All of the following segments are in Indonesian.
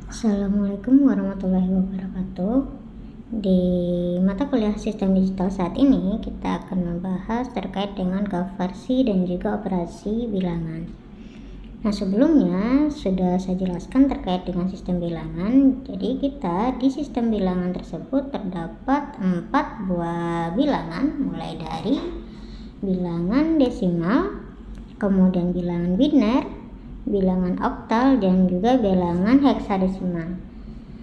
Assalamualaikum warahmatullahi wabarakatuh. Di mata kuliah Sistem Digital saat ini kita akan membahas terkait dengan konversi dan juga operasi bilangan. Nah, sebelumnya sudah saya jelaskan terkait dengan sistem bilangan. Jadi kita di sistem bilangan tersebut terdapat 4 buah bilangan, mulai dari bilangan desimal, kemudian bilangan biner, bilangan oktal, dan juga bilangan heksadesimal.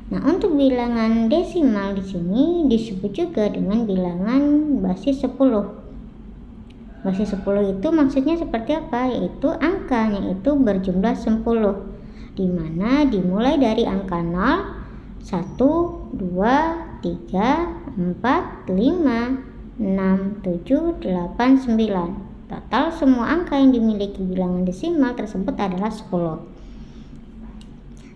Nah, untuk bilangan desimal di sini disebut juga dengan bilangan basis 10. Basis 10 itu maksudnya seperti apa? Yaitu angkanya itu berjumlah 10, di mana dimulai dari angka 0, 1, 2, 3, 4, 5, 6, 7, 8, 9. Total semua angka yang dimiliki bilangan desimal tersebut adalah 10.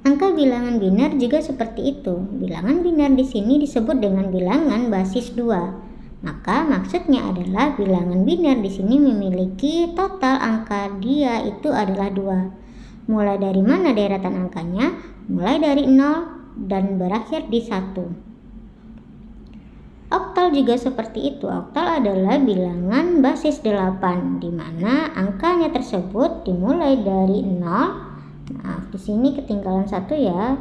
Angka bilangan biner juga seperti itu. Bilangan biner di sini disebut dengan bilangan basis 2. Maka maksudnya adalah bilangan biner di sini memiliki total angka dia itu adalah 2. Mulai dari mana deretan angkanya? Mulai dari 0 dan berakhir di 1. Oktal juga seperti itu. Oktal adalah bilangan basis 8, di mana angkanya tersebut dimulai dari 0. Maaf, di sini ketinggalan 1 ya.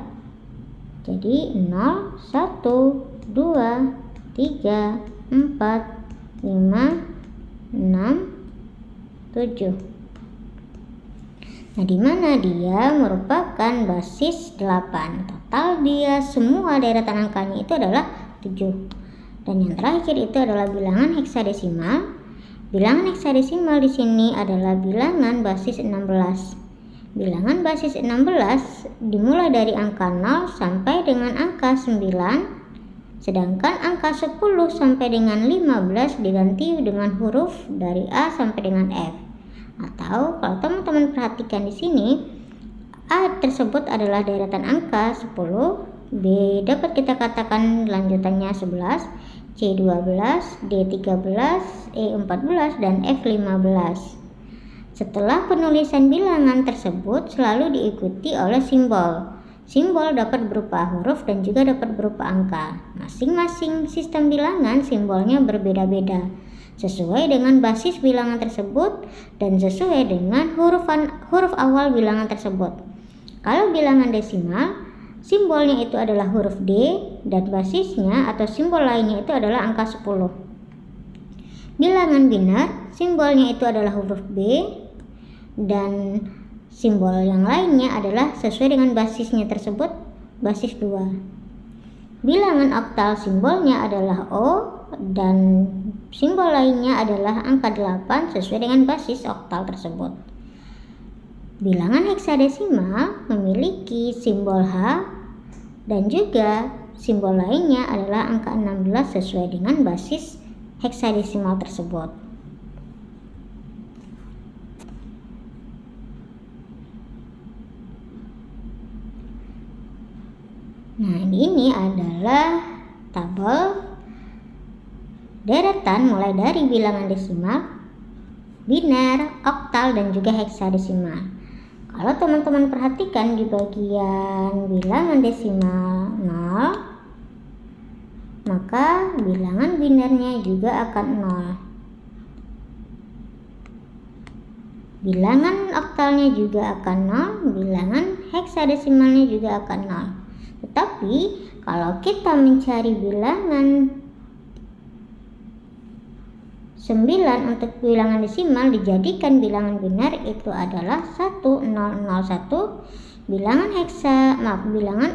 Jadi 0, 1, 2, 3, 4, 5, 6, 7. Nah, di mana dia merupakan basis 8. Total dia semua deretan angkanya itu adalah 7. Dan yang terakhir itu adalah bilangan heksadesimal. Bilangan heksadesimal di sini adalah bilangan basis 16. Bilangan basis 16 dimulai dari angka 0 sampai dengan angka 9, sedangkan angka 10 sampai dengan 15 diganti dengan huruf dari A sampai dengan F. Atau kalau teman-teman perhatikan di sini, A tersebut adalah deretan angka 10, B dapat kita katakan lanjutannya 11, C 12, D 13, E 14, dan F 15. Setelah penulisan bilangan tersebut selalu diikuti oleh simbol. Simbol dapat berupa huruf dan juga dapat berupa angka. Masing-masing sistem bilangan simbolnya berbeda-beda, sesuai dengan basis bilangan tersebut dan sesuai dengan huruf awal bilangan tersebut. Kalau bilangan desimal, simbolnya itu adalah huruf D dan basisnya atau simbol lainnya itu adalah angka 10. Bilangan biner, simbolnya itu adalah huruf B dan simbol yang lainnya adalah sesuai dengan basisnya tersebut, basis 2. Bilangan oktal simbolnya adalah O dan simbol lainnya adalah angka 8 sesuai dengan basis oktal tersebut. Bilangan heksadesimal memiliki simbol H dan juga simbol lainnya adalah angka 16 sesuai dengan basis heksadesimal tersebut. Nah, ini adalah tabel deretan mulai dari bilangan desimal, biner, oktal, dan juga heksadesimal. Kalau teman-teman perhatikan di bagian bilangan desimal 0, maka bilangan binernya juga akan 0. Bilangan oktalnya juga akan 0, bilangan heksadesimalnya juga akan 0. Tetapi kalau kita mencari bilangan 9 untuk bilangan desimal dijadikan bilangan biner itu adalah 1001. Bilangan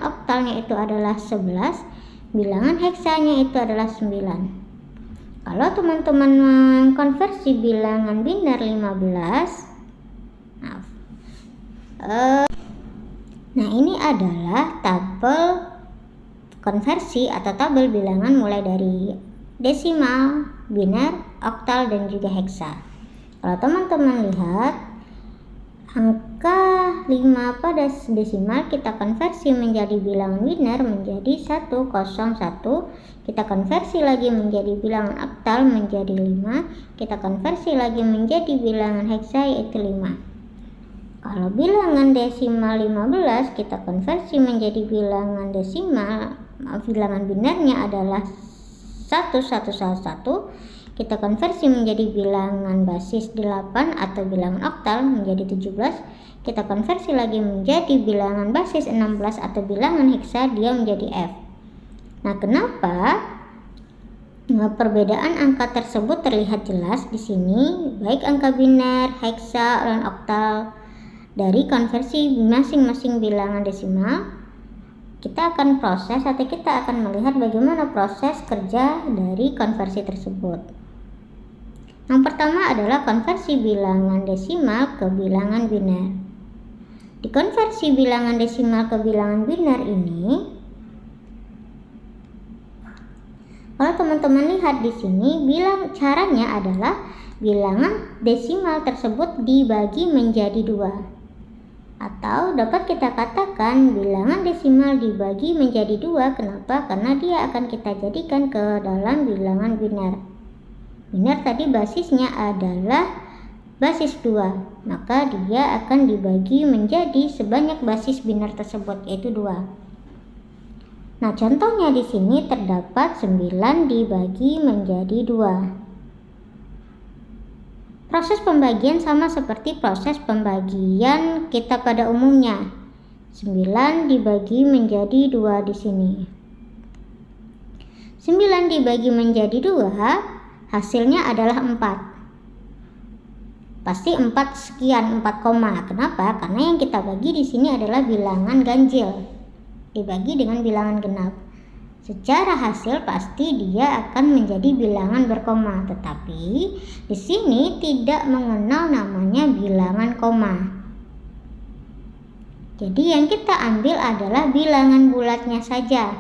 oktalnya itu adalah 11, bilangan heksanya itu adalah 9. Kalau teman-teman mengkonversi bilangan biner 15, nah ini adalah tabel konversi atau tabel bilangan mulai dari desimal, biner, oktal, dan juga heksa. Kalau teman-teman lihat, angka 5 pada desimal kita konversi menjadi bilangan biner menjadi 101, kita konversi lagi menjadi bilangan oktal menjadi 5, kita konversi lagi menjadi bilangan heksa yaitu 5. Kalau bilangan desimal 15 kita konversi menjadi bilangan desimal, bilangan binarnya adalah 1111, kita konversi menjadi bilangan basis 8 atau bilangan oktal menjadi 17, kita konversi lagi menjadi bilangan basis 16 atau bilangan heksa, dia menjadi F. Nah, kenapa perbedaan angka tersebut terlihat jelas di sini, baik angka biner, heksa, dan oktal dari konversi masing-masing bilangan desimal? Kita akan proses atau kita akan melihat bagaimana proses kerja dari konversi tersebut. Yang pertama adalah konversi bilangan desimal ke bilangan biner. Di konversi bilangan desimal ke bilangan biner ini, kalau teman-teman lihat di sini, caranya adalah bilangan desimal tersebut dibagi menjadi 2. Atau dapat kita katakan bilangan desimal dibagi menjadi 2. Kenapa? Karena dia akan kita jadikan ke dalam bilangan biner. Biner tadi basisnya adalah basis 2, maka dia akan dibagi menjadi sebanyak basis biner tersebut, yaitu 2. Nah, contohnya di sini terdapat 9 dibagi menjadi 2. Proses pembagian sama seperti proses pembagian kita pada umumnya. 9 dibagi menjadi 2 di sini. 9 dibagi menjadi 2, hasilnya adalah 4. Pasti 4 sekian, 4 koma. Kenapa? Karena yang kita bagi di sini adalah bilangan ganjil dibagi dengan bilangan genap. Secara hasil pasti dia akan menjadi bilangan berkoma, tetapi di sini tidak mengenal namanya bilangan koma. Jadi yang kita ambil adalah bilangan bulatnya saja.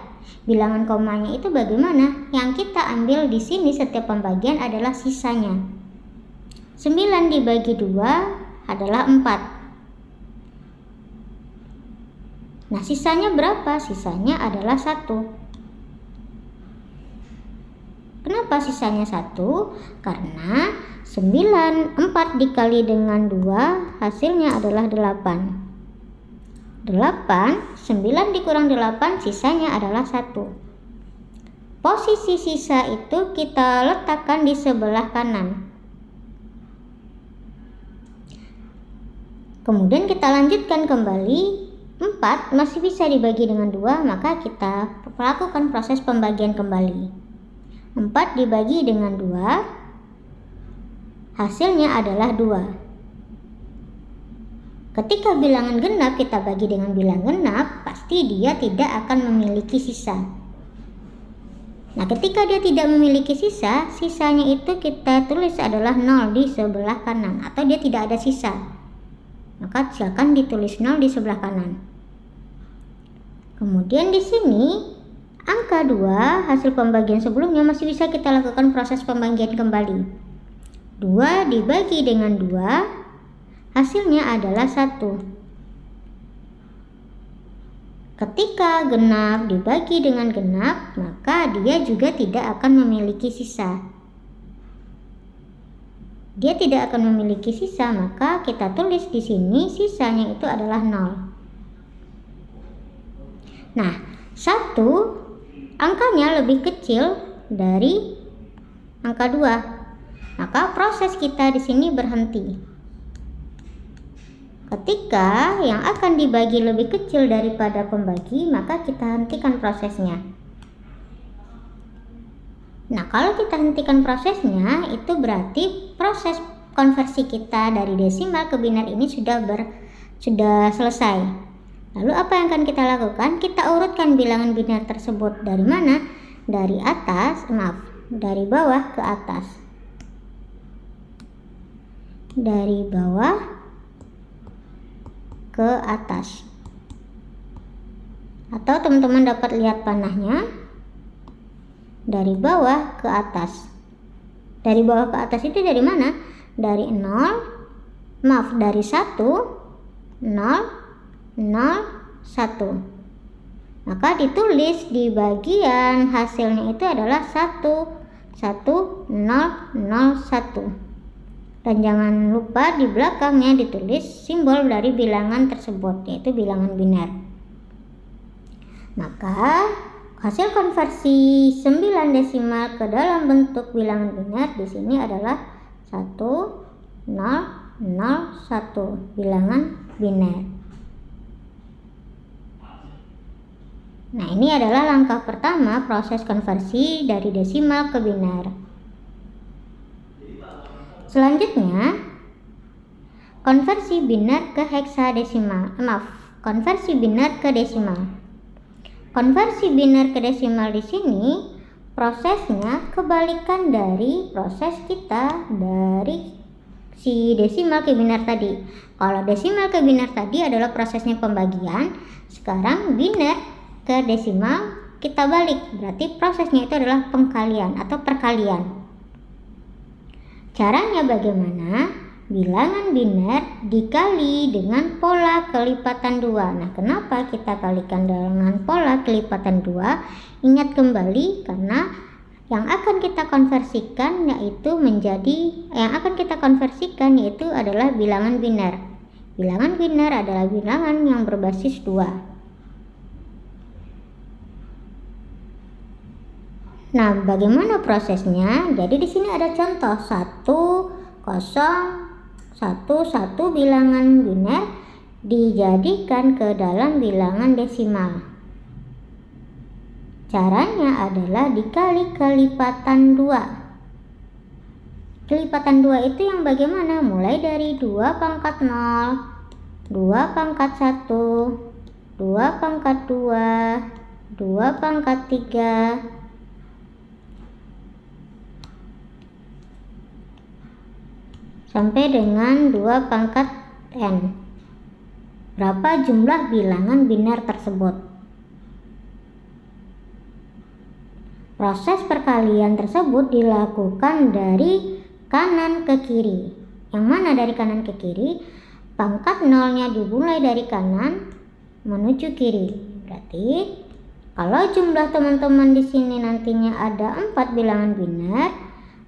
Bilangan komanya itu bagaimana? Yang kita ambil di sini setiap pembagian adalah sisanya. 9 dibagi 2 adalah 4. Nah, sisanya berapa? Sisanya adalah 1. Kenapa sisanya 1? Karena 4 dikali dengan 2 hasilnya adalah 8. 9 dikurang 8 sisanya adalah 1. Posisi sisa itu kita letakkan di sebelah kanan. Kemudian kita lanjutkan kembali. 4 masih bisa dibagi dengan 2, maka kita lakukan proses pembagian kembali. 4 dibagi dengan 2, hasilnya adalah 2. Ketika bilangan genap kita bagi dengan bilangan genap, pasti dia tidak akan memiliki sisa. Nah, ketika dia tidak memiliki sisa, sisanya itu kita tulis adalah 0 di sebelah kanan, atau dia tidak ada sisa. Maka silakan ditulis 0 di sebelah kanan. Kemudian di sini angka 2 hasil pembagian sebelumnya masih bisa kita lakukan proses pembagian kembali. 2 dibagi dengan 2 hasilnya adalah 1. Ketika genap dibagi dengan genap, maka dia juga tidak akan memiliki sisa. Dia tidak akan memiliki sisa, maka kita tulis di sini sisanya itu adalah 0. Nah, 1 angkanya lebih kecil dari angka 2, maka proses kita di sini berhenti. Ketika yang akan dibagi lebih kecil daripada pembagi, maka kita hentikan prosesnya. Nah, kalau kita hentikan prosesnya, itu berarti proses konversi kita dari desimal ke biner ini sudah selesai. Lalu apa yang akan kita lakukan? Kita urutkan bilangan biner tersebut dari mana? Dari bawah ke atas. Dari bawah ke atas. Atau teman-teman dapat lihat panahnya. Dari bawah ke atas. Dari bawah ke atas itu dari mana? Dari 1, 0, 1. Maka ditulis di bagian hasilnya itu adalah 1, 1, 0, 0, 1. Dan jangan lupa di belakangnya ditulis simbol dari bilangan tersebut, yaitu bilangan biner. Maka hasil konversi 9 desimal ke dalam bentuk bilangan biner di sini adalah 1001, bilangan biner. Nah, ini adalah langkah pertama proses konversi dari desimal ke biner. Selanjutnya, konversi biner ke heksadesimal. Konversi biner ke desimal. Konversi biner ke desimal di sini prosesnya kebalikan dari proses kita dari si desimal ke biner tadi. Kalau desimal ke biner tadi adalah prosesnya pembagian, sekarang biner ke desimal kita balik, berarti prosesnya itu adalah pengkalian atau perkalian. Caranya bagaimana? Bilangan biner dikali dengan pola kelipatan 2. Nah, kenapa kita kalikan dengan pola kelipatan 2? Ingat kembali, karena yang akan kita konversikan yaitu adalah bilangan biner. Bilangan biner adalah bilangan yang berbasis 2. Nah, bagaimana prosesnya? Jadi di sini ada contoh 1011 bilangan biner dijadikan ke dalam bilangan desimal. Caranya adalah dikali kelipatan 2. Kelipatan 2 itu yang bagaimana? Mulai dari 2 pangkat 0, 2 pangkat 1, 2 pangkat 2, 2 pangkat 3, sampai dengan 2 pangkat n. Berapa jumlah bilangan biner tersebut? Proses perkalian tersebut dilakukan dari kanan ke kiri. Yang mana dari kanan ke kiri? Pangkat nolnya dimulai dari kanan menuju kiri. Berarti kalau jumlah teman-teman di sini nantinya ada 4 bilangan biner,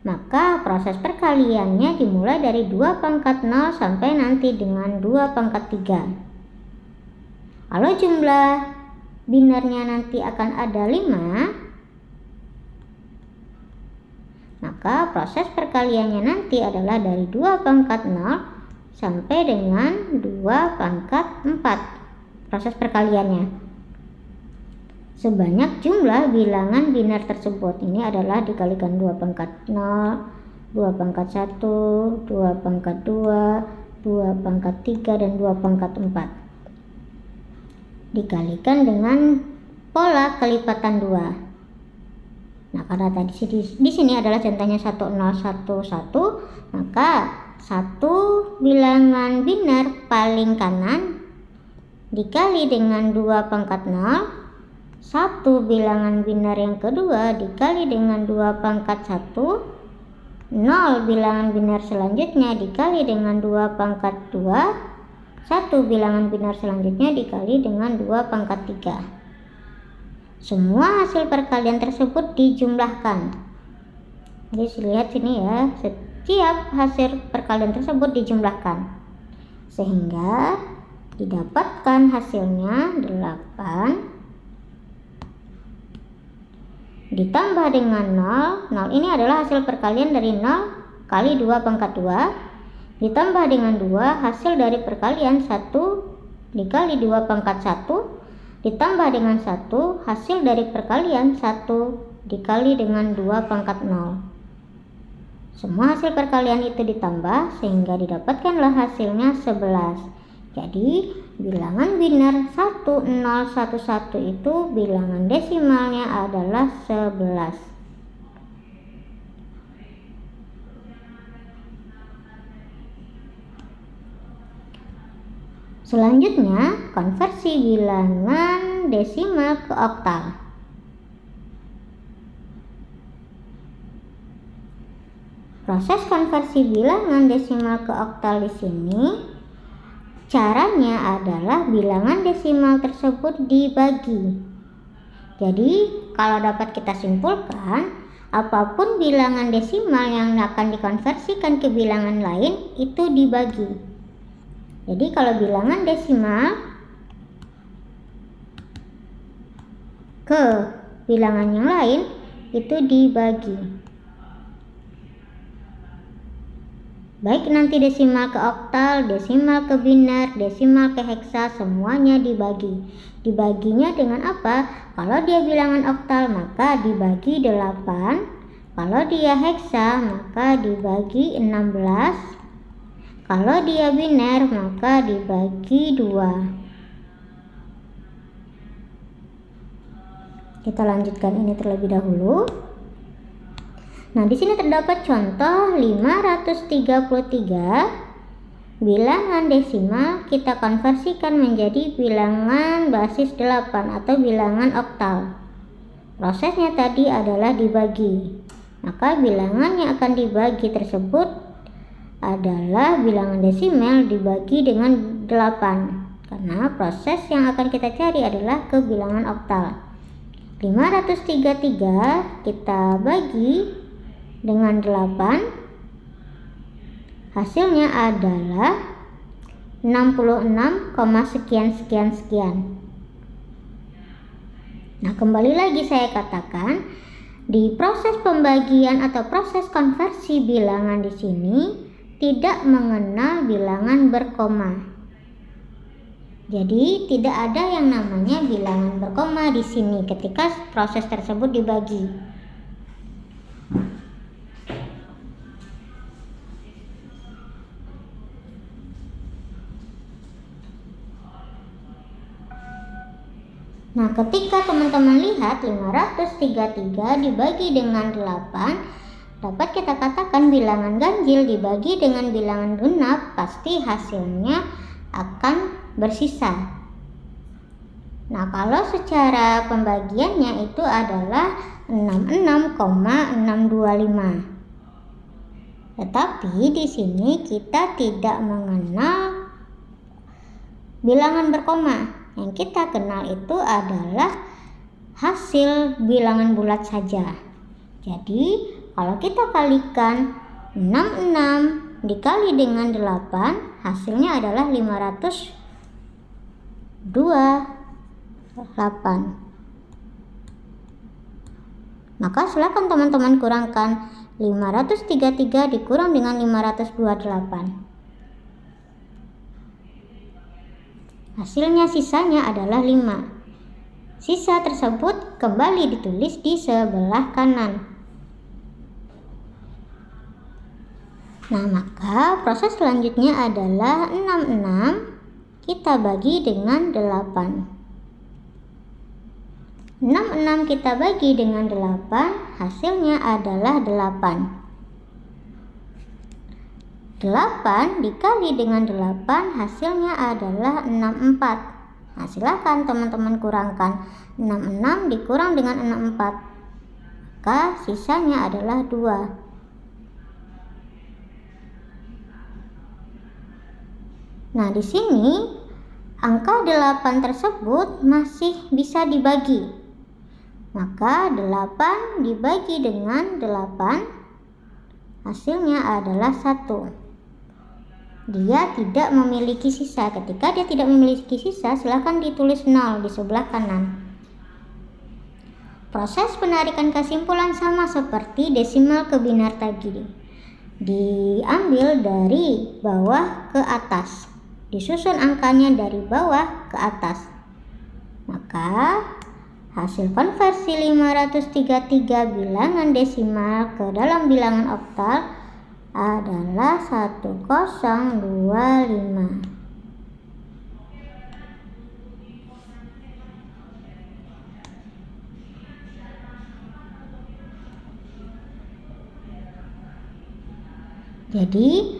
maka proses perkaliannya dimulai dari 2 pangkat 0 sampai nanti dengan 2 pangkat 3. Kalau jumlah binernya nanti akan ada 5, maka proses perkaliannya nanti adalah dari 2 pangkat 0 sampai dengan 2 pangkat 4. Proses perkaliannya sebanyak jumlah bilangan biner tersebut. Ini adalah dikalikan 2 pangkat 0, 2 pangkat 1, 2 pangkat 2, 2 pangkat 3, dan 2 pangkat 4. Dikalikan dengan pola kelipatan 2. Nah, karena tadi di sini adalah contohnya 1011, maka satu bilangan biner paling kanan dikali dengan 2 pangkat 0, satu bilangan biner yang kedua dikali dengan 2 pangkat 1, 0 bilangan biner selanjutnya dikali dengan 2 pangkat 2, satu bilangan biner selanjutnya dikali dengan 2 pangkat 3. Semua hasil perkalian tersebut dijumlahkan. Jadi lihat sini ya, setiap hasil perkalian tersebut dijumlahkan sehingga didapatkan hasilnya 8 ditambah dengan 0. 0 ini adalah hasil perkalian dari 0 kali 2 pangkat 2 ditambah dengan 2 hasil dari perkalian 1 dikali 2 pangkat 1 ditambah dengan 1 hasil dari perkalian 1 dikali dengan 2 pangkat 0. Semua hasil perkalian itu ditambah sehingga didapatkanlah hasilnya 11. Jadi bilangan biner 1011 itu bilangan desimalnya adalah 11. Selanjutnya, konversi bilangan desimal ke oktal. Proses konversi bilangan desimal ke oktal di sini caranya adalah bilangan desimal tersebut dibagi. Jadi, kalau dapat kita simpulkan, Apapun bilangan desimal yang akan dikonversikan ke bilangan lain itu dibagi. Jadi kalau bilangan desimal ke bilangan yang lain itu dibagi. Baik nanti desimal ke oktal, desimal ke biner, desimal ke heksa, semuanya dibagi. Dibaginya dengan apa? Kalau dia bilangan oktal maka dibagi 8. Kalau dia heksa maka dibagi 16. Kalau dia biner maka dibagi 2. Kita lanjutkan ini terlebih dahulu. Nah, di sini terdapat contoh 533 bilangan desimal kita konversikan menjadi bilangan basis 8 atau bilangan oktal. Prosesnya tadi adalah dibagi. Maka bilangan yang akan dibagi tersebut adalah bilangan desimal dibagi dengan 8. Karena proses yang akan kita cari adalah ke bilangan oktal. 533 kita bagi dengan 8, hasilnya adalah 66, sekian. Nah, kembali lagi saya katakan, di proses pembagian atau proses konversi bilangan di sini tidak mengenal bilangan berkoma. Jadi tidak ada yang namanya bilangan berkoma di sini ketika proses tersebut dibagi. Nah, ketika teman-teman lihat 533 dibagi dengan 8, dapat kita katakan bilangan ganjil dibagi dengan bilangan genap, pasti hasilnya akan bersisa. Nah, kalau secara pembagiannya itu adalah 66,625. Tetapi di sini kita tidak mengenal bilangan berkoma. Yang kita kenal itu adalah hasil bilangan bulat saja. Jadi kalau kita kalikan 66 dikali dengan 8, hasilnya adalah 528. Maka silakan teman-teman kurangkan 533 dikurang dengan 528. Hasilnya sisanya adalah 5. Sisa tersebut kembali ditulis di sebelah kanan. Nah, maka proses selanjutnya adalah 66 kita bagi dengan 8. 66 kita bagi dengan 8, hasilnya adalah 8. 8 dikali dengan 8 hasilnya adalah 64. Nah, silakan teman-teman kurangkan 66 dikurang dengan 64, maka sisanya adalah 2. Nah, di sini angka 8 tersebut masih bisa dibagi. Maka 8 dibagi dengan 8 hasilnya adalah 1. Dia tidak memiliki sisa. Ketika dia tidak memiliki sisa, silakan ditulis 0 di sebelah kanan. Proses penarikan kesimpulan sama seperti desimal ke biner tadi. Diambil dari bawah ke atas. Disusun angkanya dari bawah ke atas. Maka hasil konversi 533 bilangan desimal ke dalam bilangan oktal adalah 1025. Jadi,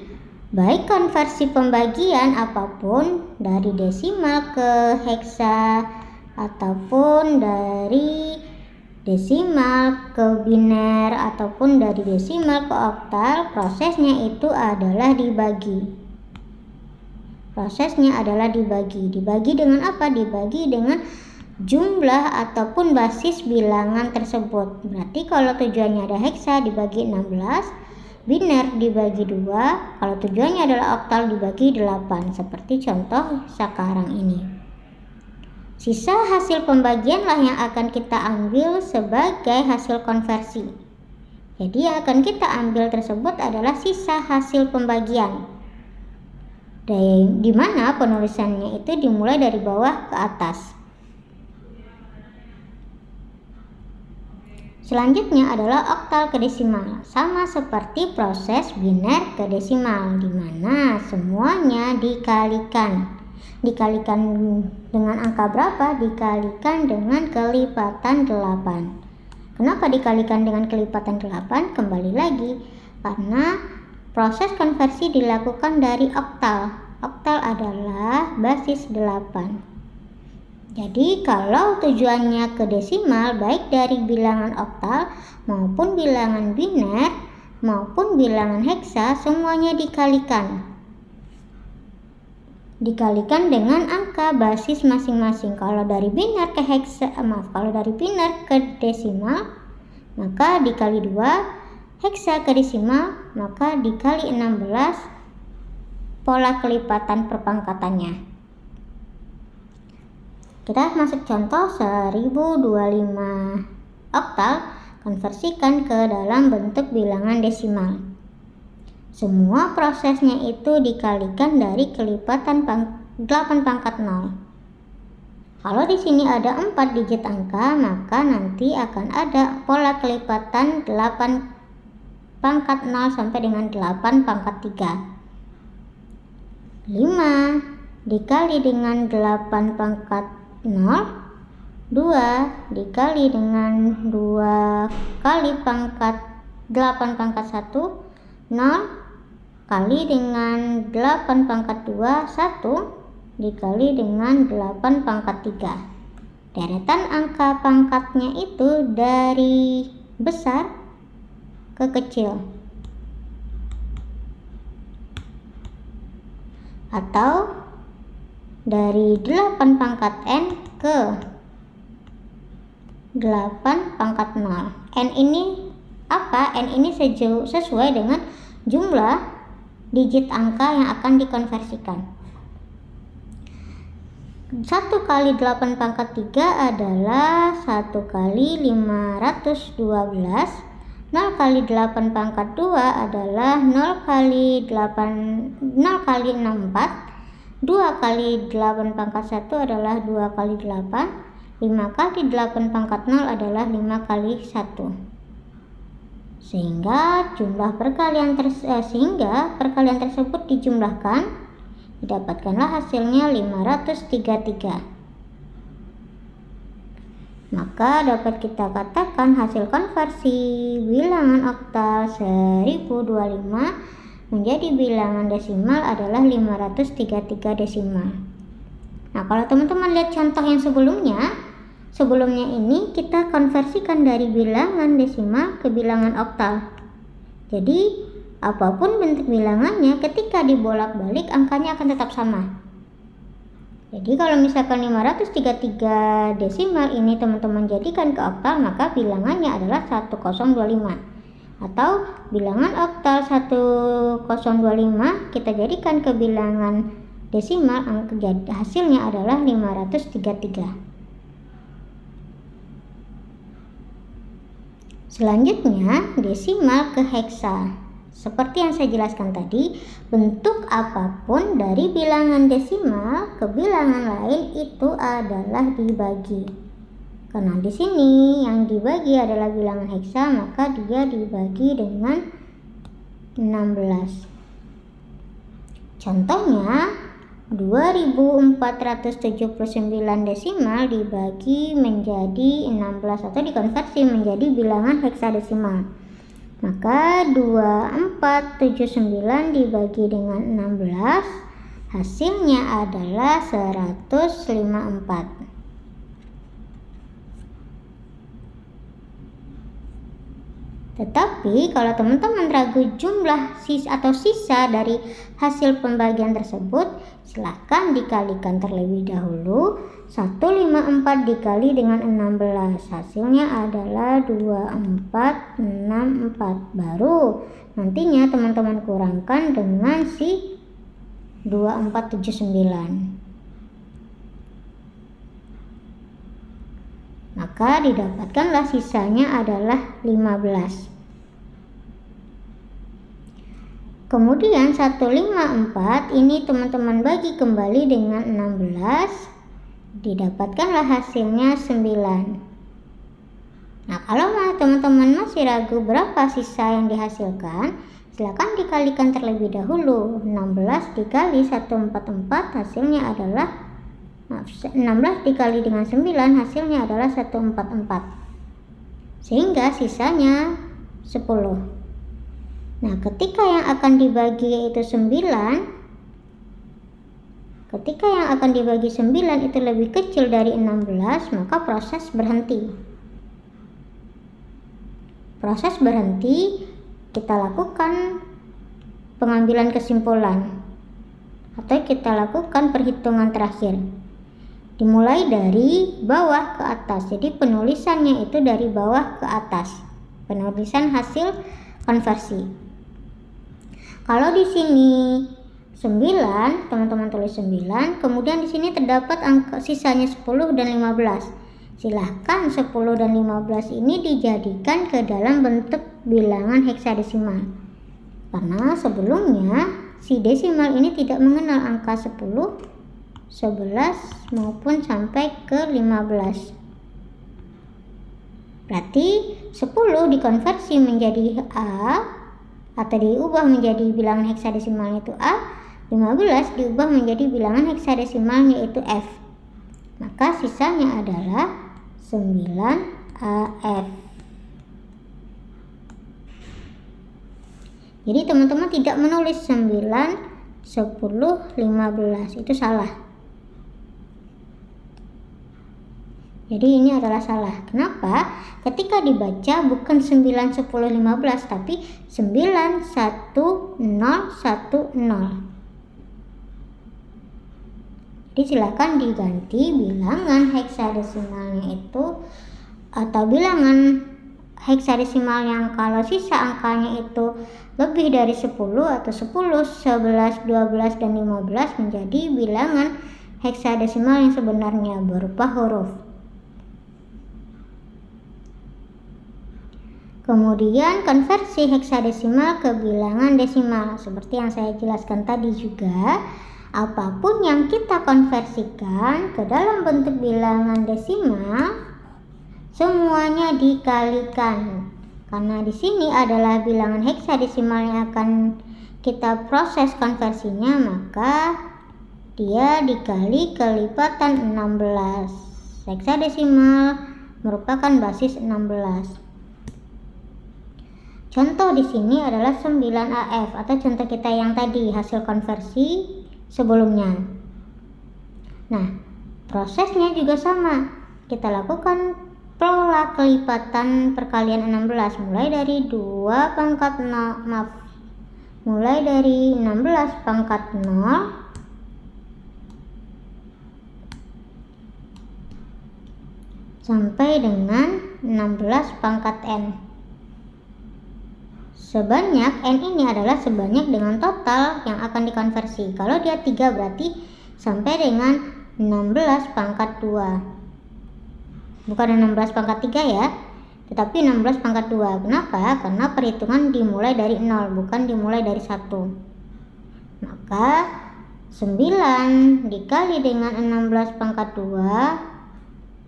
baik konversi pembagian apapun dari desimal ke heksa ataupun dari desimal ke biner ataupun dari desimal ke oktal, prosesnya itu adalah dibagi. Prosesnya adalah dibagi. Dibagi dengan apa? Dibagi dengan jumlah ataupun basis bilangan tersebut. Berarti kalau tujuannya ada heksa dibagi 16, biner dibagi 2, kalau tujuannya adalah oktal dibagi 8, seperti contoh sekarang ini. Sisa hasil pembagianlah yang akan kita ambil sebagai hasil konversi. Jadi yang akan kita ambil tersebut adalah sisa hasil pembagian, di mana penulisannya itu dimulai dari bawah ke atas. Selanjutnya adalah oktal ke desimal, sama seperti proses biner ke desimal, di mana semuanya dikalikan. Dikalikan dengan angka berapa? Dikalikan dengan kelipatan 8. Kenapa dikalikan dengan kelipatan 8? Kembali lagi, karena proses konversi dilakukan dari oktal. Oktal adalah basis 8. Jadi kalau tujuannya ke desimal, baik dari bilangan oktal maupun bilangan biner maupun bilangan heksa, semuanya dikalikan. Dikalikan dengan angka basis masing-masing. Kalau dari biner ke kalau dari biner ke desimal, maka dikali 2, heksa ke desimal, maka dikali 16 pola kelipatan perpangkatannya. Kita masuk contoh 1025 oktal, konversikan ke dalam bentuk bilangan desimal. Semua prosesnya itu dikalikan dari kelipatan 8 pangkat 0. Kalau di sini ada 4 digit angka, maka nanti akan ada pola kelipatan 8 pangkat 0 sampai dengan 8 pangkat 3. 5 dikali dengan 8 pangkat 0, 2 dikali dengan 2 kali pangkat 8 pangkat 1, 0 kali dengan 8 pangkat 2, 1 dikali dengan 8 pangkat 3. Deretan angka pangkatnya itu dari besar ke kecil, atau dari 8 pangkat n ke 8 pangkat 0. N ini apa? N ini sesuai dengan jumlah digit angka yang akan dikonversikan. 1 kali 8 pangkat 3 adalah 1 kali 512. 0 kali 8 pangkat 2 adalah 0 kali 64. 2 kali 8 pangkat 1 adalah 2 kali 8. 5 kali 8 pangkat 0 adalah 5 kali 1. Sehingga perkalian tersebut dijumlahkan, didapatkanlah hasilnya 533. Maka dapat kita katakan hasil konversi bilangan oktal 1025 menjadi bilangan desimal adalah 533 desimal. Nah, kalau teman-teman lihat contoh yang sebelumnya ini kita konversikan dari bilangan desimal ke bilangan oktal. Jadi apapun bentuk bilangannya, ketika dibolak-balik angkanya akan tetap sama. Jadi kalau misalkan 533 desimal ini teman-teman jadikan ke oktal, maka bilangannya adalah 1025. Atau bilangan oktal 1025 kita jadikan ke bilangan desimal, hasilnya adalah 533. Selanjutnya desimal ke heksa. Seperti yang saya jelaskan tadi, bentuk apapun dari bilangan desimal ke bilangan lain itu adalah dibagi. Karena di sini yang dibagi adalah bilangan heksa, maka dia dibagi dengan 16. Contohnya 2479 desimal dibagi menjadi 16 atau dikonversi menjadi bilangan heksadesimal. Maka 2479 dibagi dengan 16, hasilnya adalah 154. Tetapi kalau teman-teman ragu jumlah sisa dari hasil pembagian tersebut, silakan dikalikan terlebih dahulu. 154 dikali dengan 16, hasilnya adalah 2464. Baru nantinya teman-teman kurangkan dengan si 2479. Maka didapatkanlah sisanya adalah 15. Kemudian 154 ini teman-teman bagi kembali dengan 16, didapatkanlah hasilnya 9. Nah, kalau teman-teman masih ragu berapa sisa yang dihasilkan, silakan dikalikan terlebih dahulu. 16 dikali 144 hasilnya adalah 16 dikali dengan 9 hasilnya adalah 144, sehingga sisanya 10. Nah, ketika yang akan dibagi yaitu 9, ketika yang akan dibagi 9 itu lebih kecil dari 16, maka proses berhenti. Proses berhenti, kita lakukan pengambilan kesimpulan atau kita lakukan perhitungan terakhir. Dimulai dari bawah ke atas, jadi penulisannya itu dari bawah ke atas, penulisan hasil konversi. Kalau di sini 9, teman-teman tulis 9, kemudian di sini terdapat angka sisanya 10 dan 15. Silahkan 10 dan 15 ini dijadikan ke dalam bentuk bilangan heksadesimal. Karena sebelumnya si desimal ini tidak mengenal angka 10, 11 maupun sampai ke 15. Berarti 10 dikonversi menjadi A atau diubah menjadi bilangan heksadesimal yaitu A, 15 diubah menjadi bilangan heksadesimal yaitu F. Maka sisanya adalah 9AF. Jadi teman-teman tidak menulis 9, 10, 15, itu salah. Jadi ini adalah salah. Kenapa? Ketika dibaca bukan 9, 10, 15 tapi 9, 1, 0, 1, 0. Jadi silakan diganti bilangan heksadesimalnya itu atau bilangan heksadesimal yang kalau sisa angkanya itu lebih dari 10 atau 10, 11, 12, dan 15 menjadi bilangan heksadesimal yang sebenarnya berupa huruf. Kemudian konversi heksadesimal ke bilangan desimal. Seperti yang saya jelaskan tadi juga, apapun yang kita konversikan ke dalam bentuk bilangan desimal, semuanya dikalikan. Karena di sini adalah bilangan heksadesimal yang akan kita proses konversinya, maka dia dikali kelipatan 16. Heksadesimal merupakan basis 16. Contoh di sini adalah 9AF atau contoh kita yang tadi hasil konversi sebelumnya. Nah, prosesnya juga sama. Kita lakukan pola kelipatan perkalian 16 mulai dari 2 pangkat 0, mulai dari 16 pangkat 0 sampai dengan 16 pangkat N. Sebanyak N ini adalah sebanyak dengan total yang akan dikonversi. Kalau dia 3 berarti sampai dengan 16 pangkat 2. Bukan 16 pangkat 3 ya, tetapi 16 pangkat 2. Kenapa? Karena perhitungan dimulai dari 0, bukan dimulai dari 1. Maka 9 dikali dengan 16 pangkat 2,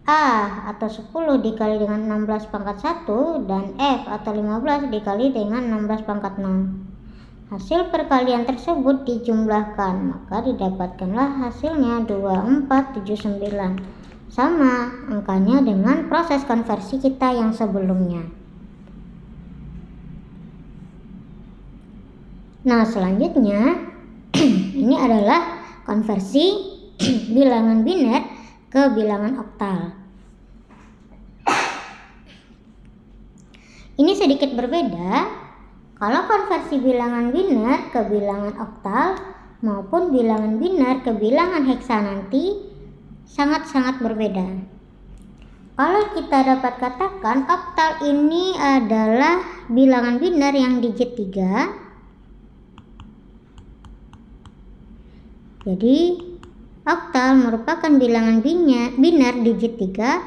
A atau 10 dikali dengan 16 pangkat 1, dan F atau 15 dikali dengan 16 pangkat 0. Hasil perkalian tersebut dijumlahkan, maka didapatkanlah hasilnya 2479. Sama angkanya dengan proses konversi kita yang sebelumnya. Nah, selanjutnya ini adalah konversi bilangan biner ke bilangan oktal. Ini sedikit berbeda kalau konversi bilangan biner ke bilangan oktal maupun bilangan biner ke bilangan heksa nanti sangat-sangat berbeda. Kalau kita dapat katakan oktal ini adalah bilangan biner yang digit 3. Jadi oktal merupakan bilangan biner digit 3.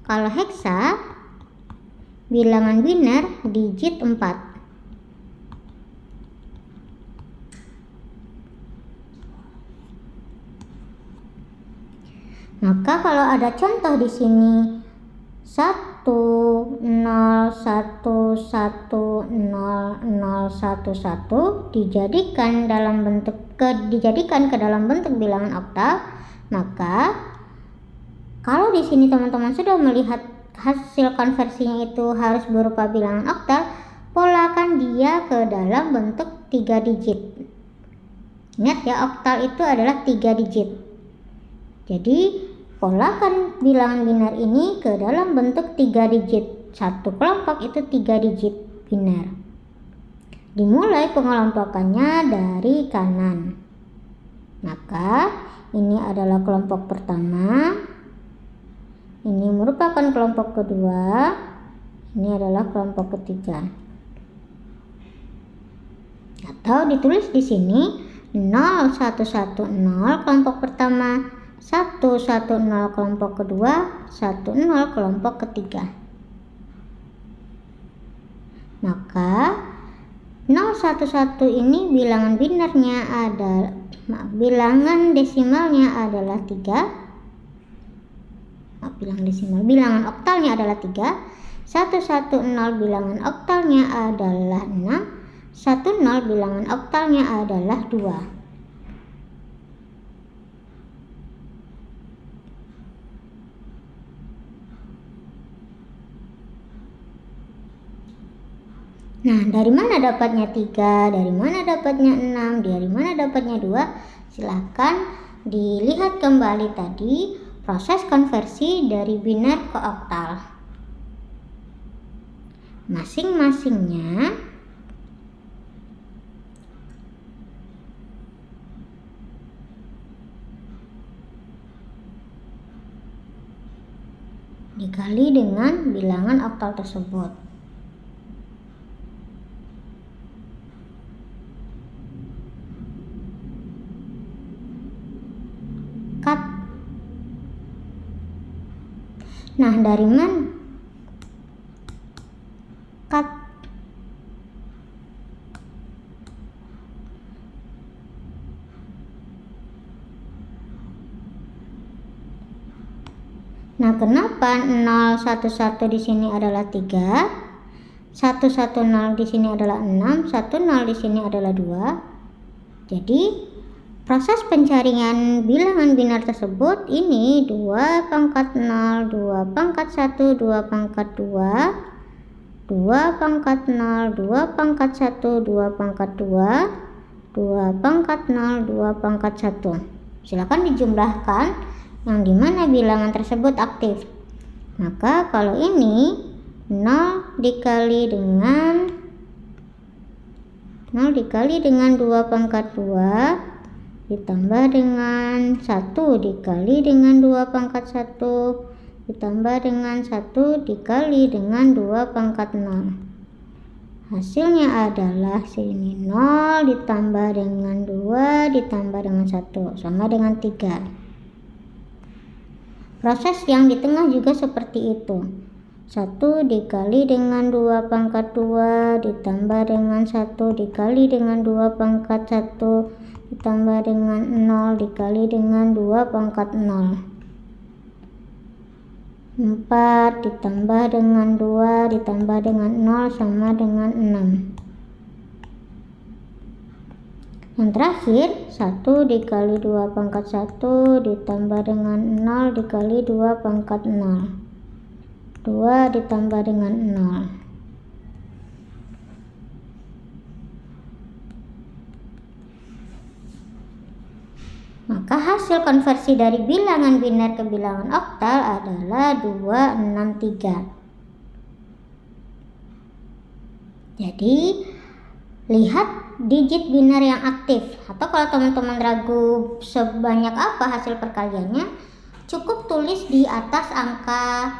Kalau heksa bilangan biner digit 4. Maka kalau ada contoh di sini 1 0 1 1 0 0 1 1 dijadikan ke dalam bentuk bilangan oktal, maka kalau di sini teman-teman sudah melihat hasil konversinya itu harus berupa bilangan oktal, polakan dia ke dalam bentuk 3 digit. Ingat ya, oktal itu adalah 3 digit. Jadi polakan bilangan biner ini ke dalam bentuk 3 digit. Satu kelompok itu 3 digit biner. Dimulai pengelompokannya dari kanan. Maka ini adalah kelompok pertama. Ini merupakan kelompok kedua. Ini adalah kelompok ketiga. Atau ditulis di sini 0 1 1 0 kelompok pertama, 1 1 0 kelompok kedua, 1 0 kelompok ketiga. Maka 0 1 1 ini bilangan binernya adalah bilangan desimalnya adalah 3. Bilangan oktalnya adalah 3. 1 1 0 bilangan oktalnya adalah 6. 1 0 bilangan oktalnya adalah 2. Nah, dari mana dapatnya 3? Dari mana dapatnya 6? Dari mana dapatnya 2? Silahkan dilihat kembali tadi proses konversi dari biner ke oktal. Masing-masingnya dikali dengan bilangan oktal tersebut. Nah, dari mana? Nah, kenapa 011 di sini adalah 3? 110 di sini adalah 6, 10 di sini adalah 2. Jadi proses pencarian bilangan biner tersebut ini 2 pangkat 0, 2 pangkat 1, 2 pangkat 2, 2 pangkat 0, 2 pangkat 1, 2 pangkat 2, 2 pangkat 0, 2 pangkat 1. Silakan dijumlahkan yang dimana bilangan tersebut aktif. Maka kalau ini 0 dikali dengan 2 pangkat 2 ditambah dengan 1 dikali dengan 2 pangkat 1 ditambah dengan 1 dikali dengan 2 pangkat 0. Hasilnya adalah sini 0 ditambah dengan 2 ditambah dengan 1 sama dengan 3. Proses yang di tengah juga seperti itu. 1 dikali dengan 2 pangkat 2 ditambah dengan 1 dikali dengan 2 pangkat 1 ditambah dengan 0 dikali dengan 2 pangkat 0. 4 ditambah dengan 2 ditambah dengan 0 sama dengan 6. Yang terakhir 1 dikali 2 pangkat 1 ditambah dengan 0 dikali 2 pangkat 0. 2 ditambah dengan 0. Maka hasil konversi dari bilangan biner ke bilangan oktal adalah 263. Jadi lihat digit biner yang aktif, atau kalau teman-teman ragu sebanyak apa hasil perkaliannya, cukup tulis di atas angka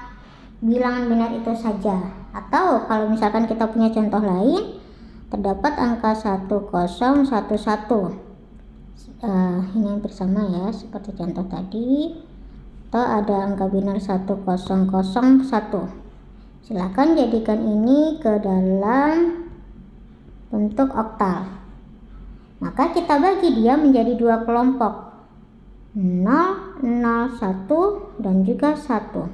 bilangan biner itu saja. Atau kalau misalkan kita punya contoh lain, terdapat angka 1011. Ini yang bersama ya, seperti contoh tadi. Atau ada angka biner 1001. Silakan jadikan ini ke dalam bentuk oktal. Maka kita bagi dia menjadi dua kelompok, 0, 0, 1 dan juga 1.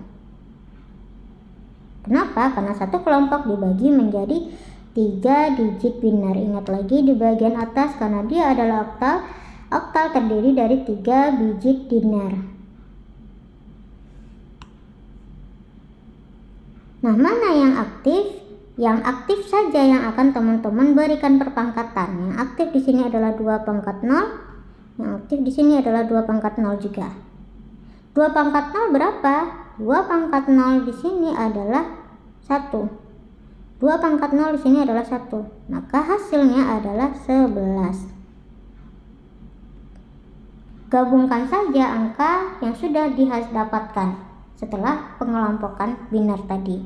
Kenapa? Karena satu kelompok dibagi menjadi 3 digit biner. Ingat lagi di bagian atas, karena dia adalah oktal. Oktal terdiri dari 3 digit biner. Nah, mana yang aktif? Yang aktif saja yang akan teman-teman berikan perpangkatan. Yang aktif di sini adalah 2 pangkat 0. Yang aktif di sini adalah 2 pangkat 0 juga. 2 pangkat 0 berapa? 2 pangkat 0 di sini adalah 1. 2 pangkat 0 di sini adalah 1. Maka hasilnya adalah 11. Gabungkan saja angka yang sudah didapatkan setelah pengelompokan biner tadi.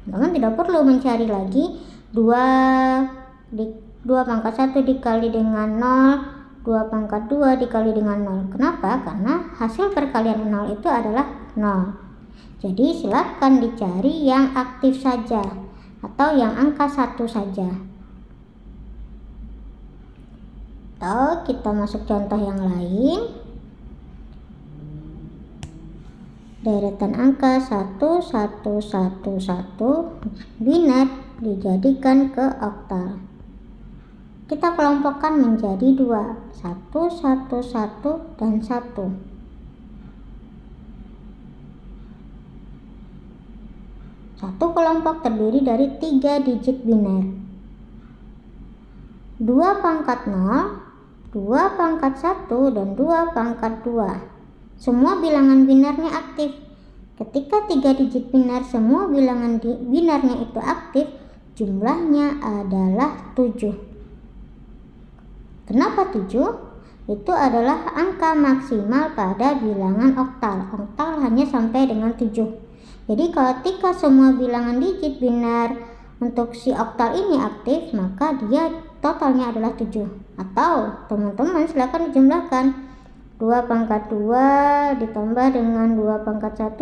Teman-teman tidak perlu mencari lagi 2 pangkat 1 dikali dengan 0, 2 pangkat 2 dikali dengan 0. Kenapa? Karena hasil perkalian 0 itu adalah 0. Jadi silakan dicari yang aktif saja atau yang angka 1 saja. Atau kita masuk contoh yang lain. Deretan angka 1111 biner dijadikan ke oktal. Kita kelompokkan menjadi 2, 111 dan 1. Satu kelompok terdiri dari 3 digit biner. 2 pangkat 0, 2 pangkat 1 dan 2 pangkat 2. Semua bilangan binarnya aktif. Ketika 3 digit biner semua bilangan binarnya itu aktif, jumlahnya adalah 7. Kenapa 7? Itu adalah angka maksimal pada bilangan oktal. Oktal hanya sampai dengan 7. Jadi ketika semua bilangan digit binar untuk si oktal ini aktif, maka dia totalnya adalah 7. Atau teman-teman silakan dijumlahkan. 2 pangkat 2 ditambah dengan 2 pangkat 1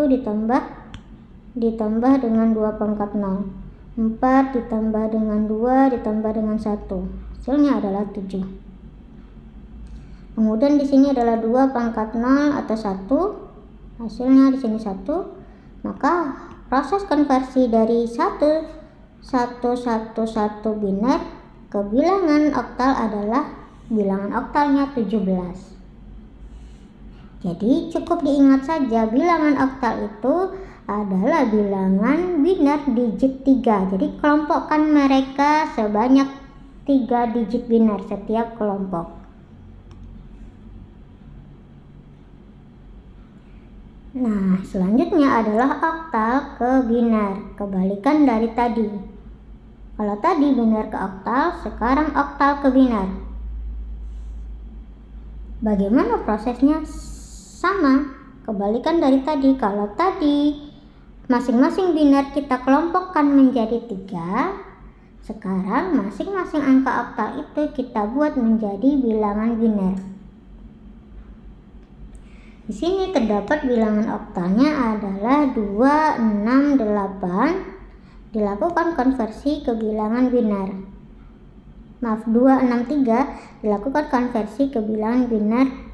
ditambah dengan 2 pangkat 0. 4 ditambah dengan 2 ditambah dengan 1. Hasilnya adalah 7. Kemudian di sini adalah 2 pangkat 0 atau 1. Hasilnya di sini 1. Maka proses konversi dari 1111 biner ke bilangan oktal adalah bilangan oktalnya 17. Jadi cukup diingat saja bilangan oktal itu adalah bilangan biner digit 3. Jadi kelompokkan mereka sebanyak 3 digit biner setiap kelompok. Nah, selanjutnya adalah oktal ke biner, kebalikan dari tadi. Kalau tadi biner ke oktal, sekarang oktal ke biner. Bagaimana prosesnya? Sama, kebalikan dari tadi. Kalau tadi masing-masing biner kita kelompokkan menjadi 3, sekarang masing-masing angka oktal itu kita buat menjadi bilangan biner. Di sini terdapat bilangan oktalnya adalah 263. Dilakukan konversi ke bilangan biner. 263 dilakukan konversi ke bilangan biner,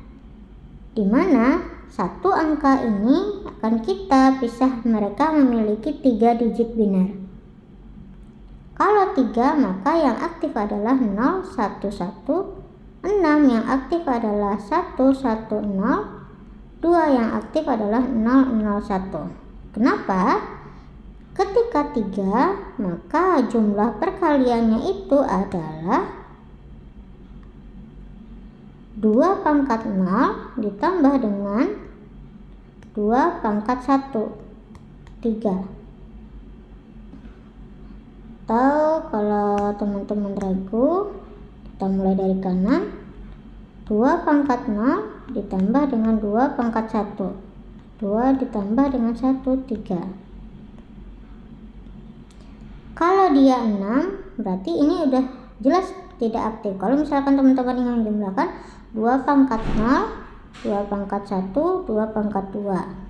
di mana satu angka ini akan kita pisah, mereka memiliki 3 digit biner. Kalau 3, maka yang aktif adalah 011, 6 yang aktif adalah 110, 2 yang aktif adalah 001. Kenapa? Ketika 3, maka jumlah perkaliannya itu adalah 2 pangkat 0 ditambah dengan 2 pangkat 1, 3. Atau kalau teman-teman ragu, kita mulai dari kanan. 2 pangkat 0 ditambah dengan 2 pangkat 1. 2 ditambah dengan 1, 3. Kalau dia 6, berarti ini udah jelas tidak aktif. Kalau misalkan teman-teman ingin menjumlahkan 2 pangkat 0, 2 pangkat 1, 2 pangkat 2.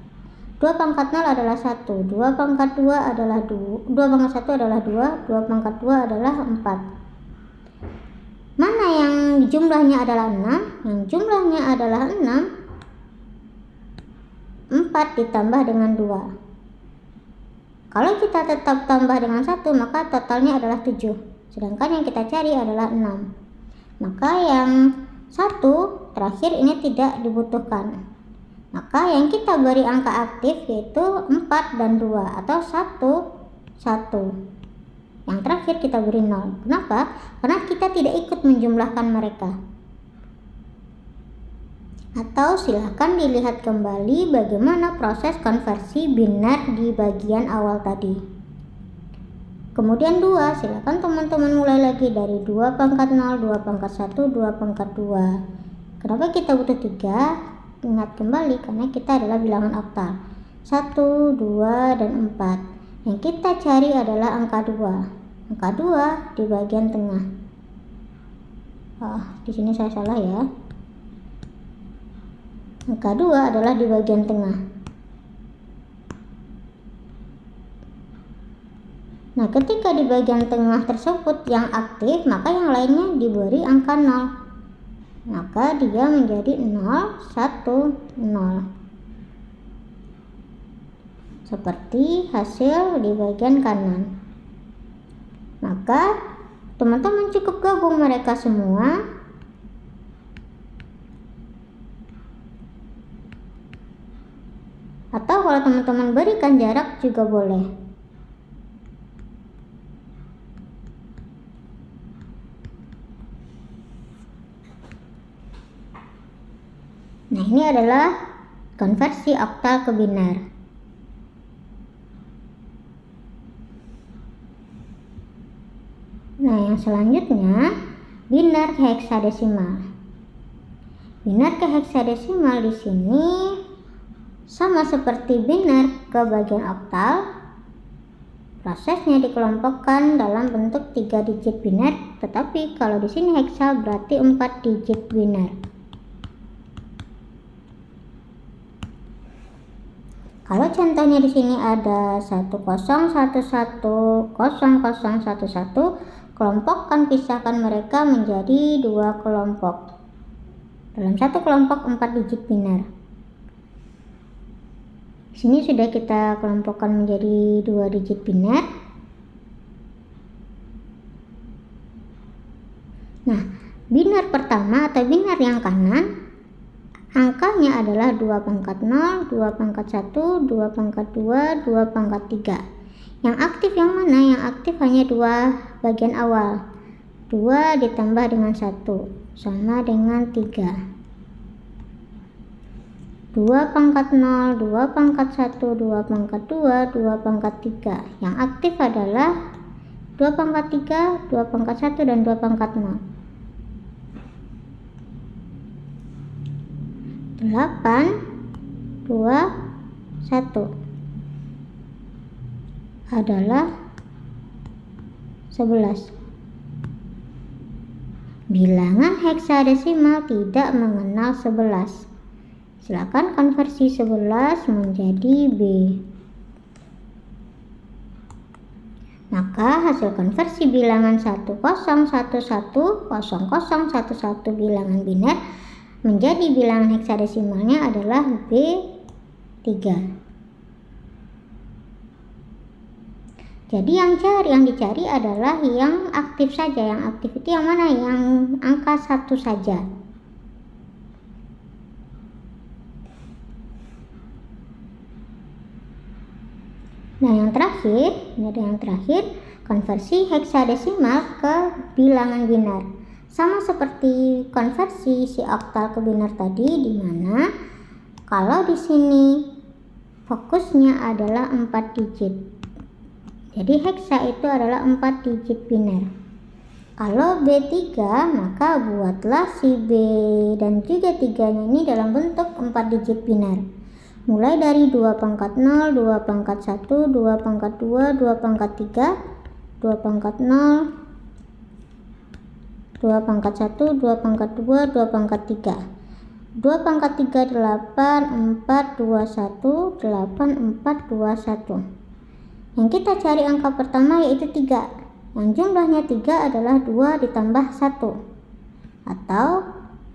2 pangkat 0 adalah 1, 2 pangkat 2 adalah 2, 2 pangkat 1 adalah 2, 2 pangkat 2 adalah 4. Mana yang jumlahnya adalah 6? Yang jumlahnya adalah 6, 4 ditambah dengan 2. Kalau kita tetap tambah dengan 1, maka totalnya adalah 7. Sedangkan yang kita cari adalah 6. Maka yang 1 terakhir ini tidak dibutuhkan. Maka yang kita beri angka aktif yaitu 4 dan 2 atau 1. Yang terakhir kita beri 0. Kenapa? Karena kita tidak ikut menjumlahkan mereka. Atau silahkan dilihat kembali bagaimana proses konversi biner di bagian awal tadi. Kemudian 2, silahkan teman-teman mulai lagi dari 2 pangkat 0, 2 pangkat 1, 2 pangkat 2. Kenapa kita butuh 3? Ingat kembali karena kita adalah bilangan oktal. 1, 2, dan 4. Yang kita cari adalah angka 2. Angka 2 di bagian tengah. Di sini saya salah ya. Angka 2 adalah di bagian tengah. Nah, ketika di bagian tengah tersebut yang aktif, maka yang lainnya diberi angka 0. Maka dia menjadi 0, 1, 0. Seperti hasil di bagian kanan. Maka teman-teman cukup gabung mereka semua. Atau kalau teman-teman berikan jarak juga boleh. Nah, ini adalah konversi oktal ke biner. Nah, yang selanjutnya biner ke heksadesimal. Biner ke heksadesimal di sini sama seperti biner ke bagian oktal. Prosesnya dikelompokkan dalam bentuk 3 digit biner, tetapi kalau di sini heksa berarti 4 digit biner. Kalau contohnya di sini ada 10110011, kelompokkan, pisahkan mereka menjadi 2 kelompok. Dalam satu kelompok 4 digit biner. Di sini sudah kita kelompokkan menjadi 2 digit biner. Nah, biner pertama atau biner yang kanan, angkanya adalah 2 pangkat 0, 2 pangkat 1, 2 pangkat 2, 2 pangkat 3. Yang aktif yang mana? Yang aktif hanya 2 bagian awal. 2 ditambah dengan 1 sama dengan 3. 2 pangkat 0, 2 pangkat 1, 2 pangkat 2, 2 pangkat 3. Yang aktif adalah 2 pangkat 3, 2 pangkat 1, dan 2 pangkat 0. 8, 2, 1 adalah 11. Bilangan heksadesimal tidak mengenal 11. Silakan konversi 11 menjadi B. Maka hasil konversi bilangan 10110011 bilangan biner menjadi bilangan heksadesimalnya adalah B3. Jadi yang dicari adalah yang aktif saja. Yang aktif itu yang mana? Yang angka 1 saja. Nah, yang terakhir, ini ada yang terakhir, konversi heksadesimal ke bilangan biner. Sama seperti konversi si oktal ke biner tadi, di mana kalau di sini fokusnya adalah 4 digit. Jadi heksa itu adalah 4 digit biner. Kalau B3, maka buatlah si B dan juga 3-nya ini dalam bentuk 4 digit biner. Mulai dari 2 pangkat 0, 2 pangkat 1, 2 pangkat 2, 2 pangkat 3, 2 pangkat 0, 2 pangkat 1, 2 pangkat 2, 2 pangkat 3. 2 pangkat 3, 8, 4, 2, 1, 8, 4, 2, 1. Yang kita cari angka pertama yaitu 3. Yang jumlahnya 3 adalah 2 ditambah 1. Atau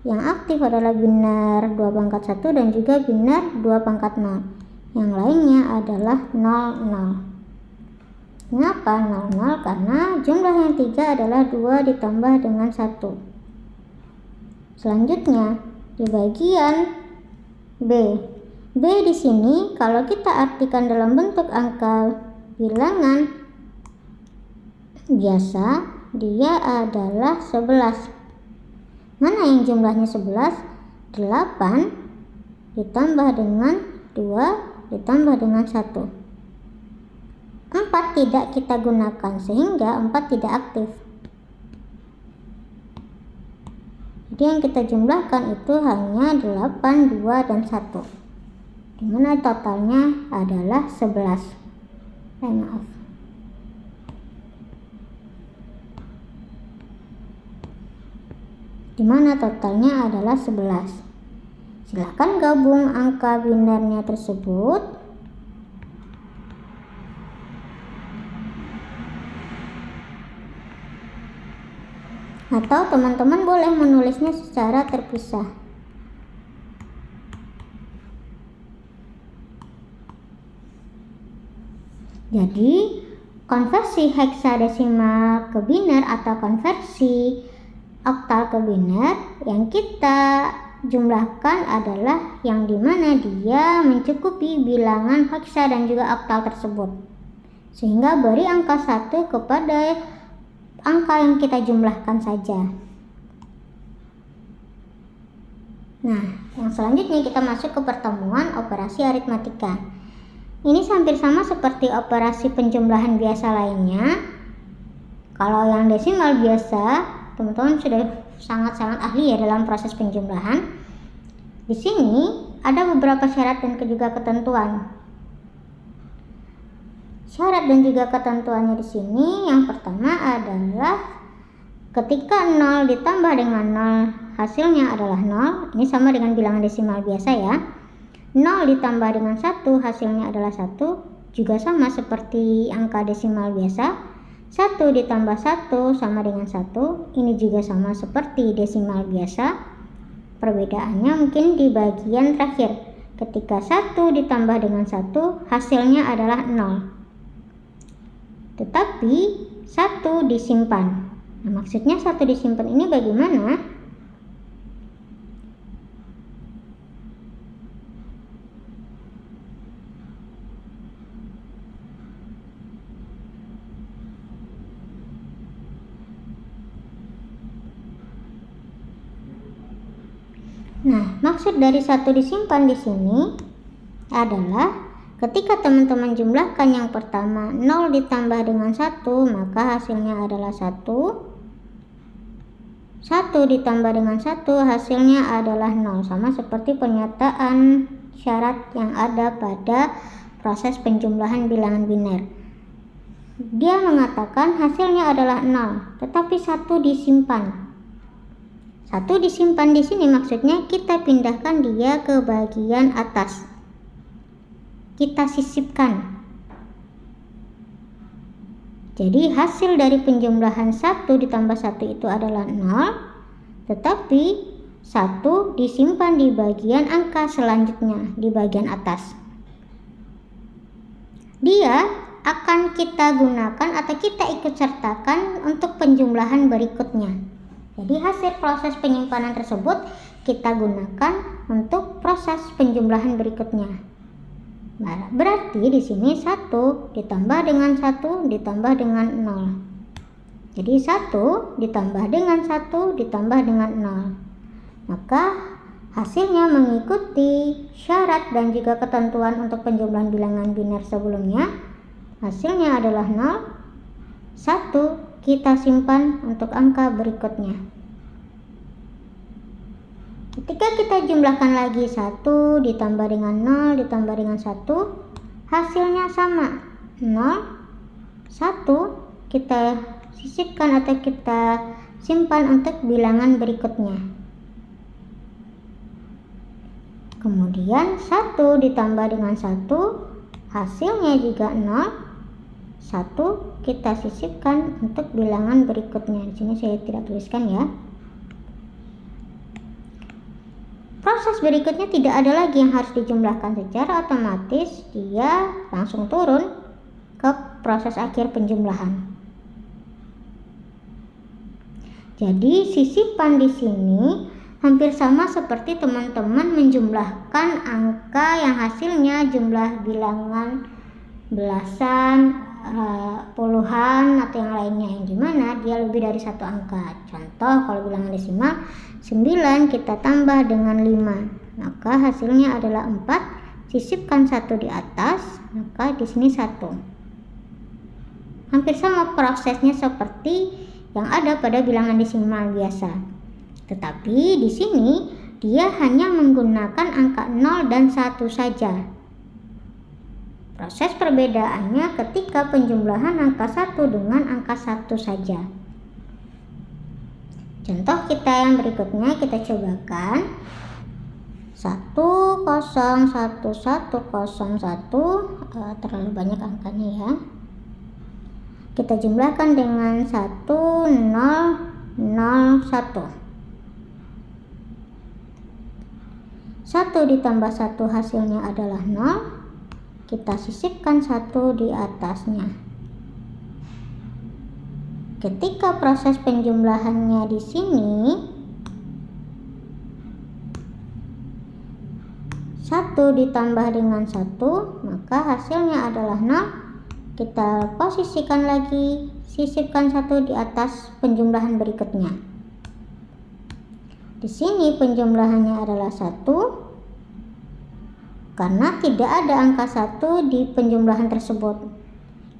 yang aktif adalah biner 2 pangkat 1 dan juga biner 2 pangkat 0. Yang lainnya adalah 00. Kenapa 00? Karena jumlah yang 3 adalah 2 ditambah dengan 1. Selanjutnya di bagian B. B di sini kalau kita artikan dalam bentuk angka bilangan biasa, dia adalah 11. Mana yang jumlahnya 11? 8 ditambah dengan 2 ditambah dengan 1. 4 tidak kita gunakan sehingga 4 tidak aktif. Jadi yang kita jumlahkan itu hanya 8, 2, dan 1. Dimana totalnya adalah 11. Maaf. Dimana totalnya adalah 11. Silahkan gabung angka binernya tersebut. Atau teman-teman boleh menulisnya secara terpisah. Jadi, konversi heksadesimal ke biner atau konversi oktal ke biner yang kita jumlahkan adalah yang dimana dia mencukupi bilangan heksa dan juga oktal tersebut. Sehingga beri angka 1 kepada angka yang kita jumlahkan saja. Nah, yang selanjutnya kita masuk ke pertemuan operasi aritmatika. Ini hampir sama seperti operasi penjumlahan biasa lainnya. Kalau yang desimal biasa, teman-teman sudah sangat-sangat ahli ya dalam proses penjumlahan. Di sini ada beberapa syarat dan juga ketentuan. Syarat dan juga ketentuannya di sini yang pertama adalah ketika 0 ditambah dengan 0 hasilnya adalah 0. Ini sama dengan bilangan desimal biasa ya. 0 ditambah dengan 1 hasilnya adalah 1. Juga sama seperti angka desimal biasa. 1 ditambah 1 sama dengan 1. Ini juga sama seperti desimal biasa. Perbedaannya mungkin di bagian terakhir. Ketika 1 ditambah dengan 1 hasilnya adalah 0. Tetapi 1 disimpan. Nah, maksudnya 1 disimpan ini bagaimana? Nah, maksud dari 1 disimpan di sini adalah ketika teman-teman jumlahkan yang pertama 0 ditambah dengan 1, maka hasilnya adalah 1. 1 ditambah dengan 1 hasilnya adalah 0. Sama seperti pernyataan syarat yang ada pada proses penjumlahan bilangan biner. Dia mengatakan hasilnya adalah 0, tetapi 1 disimpan. 1 disimpan di sini maksudnya kita pindahkan dia ke bagian atas. Kita sisipkan. Jadi hasil dari penjumlahan 1 ditambah 1 itu adalah 0, tetapi 1 disimpan di bagian angka selanjutnya, di bagian atas. Dia akan kita gunakan atau kita ikut sertakan untuk penjumlahan berikutnya. Jadi hasil proses penyimpanan tersebut kita gunakan untuk proses penjumlahan berikutnya. Nah, berarti di sini 1 ditambah dengan 1 ditambah dengan 0. Jadi 1 ditambah dengan 1 ditambah dengan 0. Maka hasilnya mengikuti syarat dan juga ketentuan untuk penjumlahan bilangan biner sebelumnya hasilnya adalah 0, 1, kita simpan untuk angka berikutnya. Ketika kita jumlahkan lagi 1 ditambah dengan 0 ditambah dengan 1, hasilnya sama, 0, 1, kita sisipkan atau kita simpan untuk bilangan berikutnya. Kemudian 1 ditambah dengan 1, hasilnya juga 0, 1, kita sisipkan untuk bilangan berikutnya. Di sini saya tidak tuliskan ya. Proses berikutnya tidak ada lagi yang harus dijumlahkan, secara otomatis dia langsung turun ke proses akhir penjumlahan. Jadi sisipan di sini hampir sama seperti teman-teman menjumlahkan angka yang hasilnya jumlah bilangan belasan, puluhan atau yang lainnya, yang dimana dia lebih dari satu angka. Contoh kalau bilangan desimal 9 kita tambah dengan 5, maka hasilnya adalah 4, sisipkan 1 di atas, maka di sini 1. Hampir sama prosesnya seperti yang ada pada bilangan desimal biasa. Tetapi di sini dia hanya menggunakan angka 0 dan 1 saja. Proses perbedaannya ketika penjumlahan angka 1 dengan angka 1 saja. Contoh kita yang berikutnya kita cobakan. 1011101, terlalu banyak angkanya ya. Kita jumlahkan dengan 1001. 1 ditambah 1 hasilnya adalah 0. Kita sisipkan 1 di atasnya. Ketika proses penjumlahannya di sini 1 ditambah dengan 1, maka hasilnya adalah 0. Kita posisikan lagi, sisipkan 1 di atas penjumlahan berikutnya. Di sini penjumlahannya adalah 1. Karena tidak ada angka 1 di penjumlahan tersebut.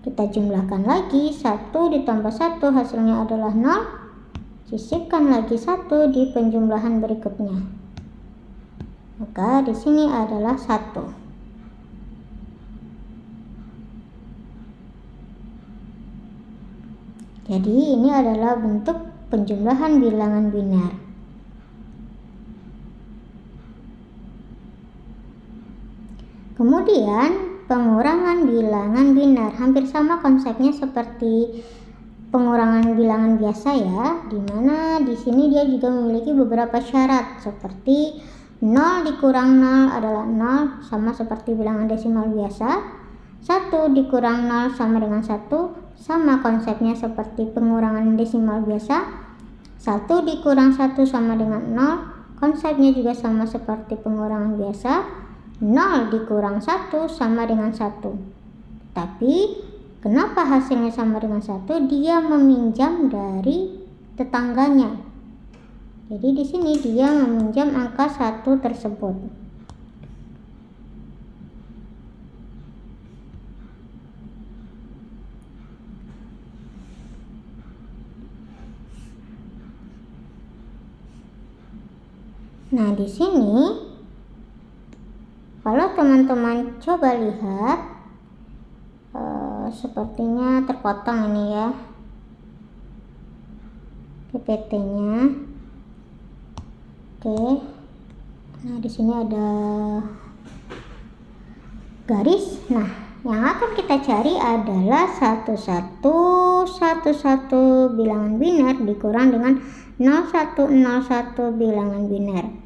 Kita jumlahkan lagi, 1 ditambah 1 hasilnya adalah 0. Sisipkan lagi 1 di penjumlahan berikutnya. Maka di sini adalah 1. Jadi ini adalah bentuk penjumlahan bilangan biner. Kemudian pengurangan bilangan biner, hampir sama konsepnya seperti pengurangan bilangan biasa ya, dimana di sini dia juga memiliki beberapa syarat seperti 0 dikurang 0 adalah 0, sama seperti bilangan desimal biasa. 1 dikurang 0 sama dengan 1, sama konsepnya seperti pengurangan desimal biasa. 1 dikurang 1 sama dengan 0, konsepnya juga sama seperti pengurangan biasa. 0 dikurang 1 sama dengan 1. Tapi kenapa hasilnya sama dengan 1? Dia meminjam dari tetangganya. Jadi di sini dia meminjam angka 1 tersebut. Nah, di sini kalau teman-teman coba lihat, sepertinya terpotong ini ya PPT-nya. Oke. Nah, di sini ada garis. Nah, yang akan kita cari adalah 1111 bilangan biner dikurang dengan 0101 bilangan biner.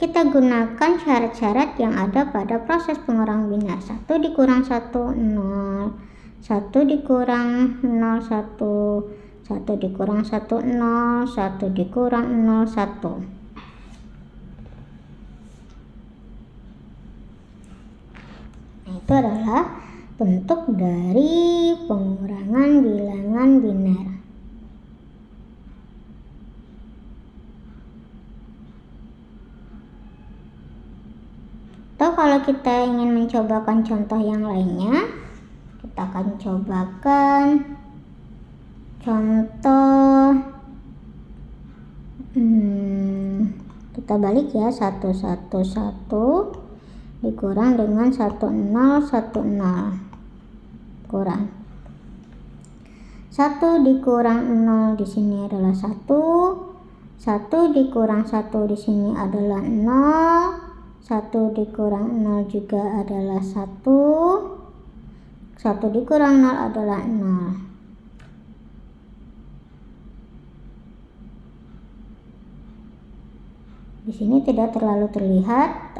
Kita gunakan syarat-syarat yang ada pada proses pengurangan biner. 1 dikurang 1, 0. 1 dikurang 0, 1. 1 dikurang 1, 0. 1 dikurang 0, 1. Nah, itu adalah bentuk dari pengurangan bilangan biner. Atau kalau kita ingin mencobakan contoh yang lainnya, Kita akan cobakan contoh. Kita balik ya, 111 dikurang dengan 1010 kurang 1 dikurang 0 di sini adalah 1 dikurang 1 di sini adalah 0, 1 dikurang 0 juga adalah 1 dikurang 0 adalah 0. Di sini tidak terlalu terlihat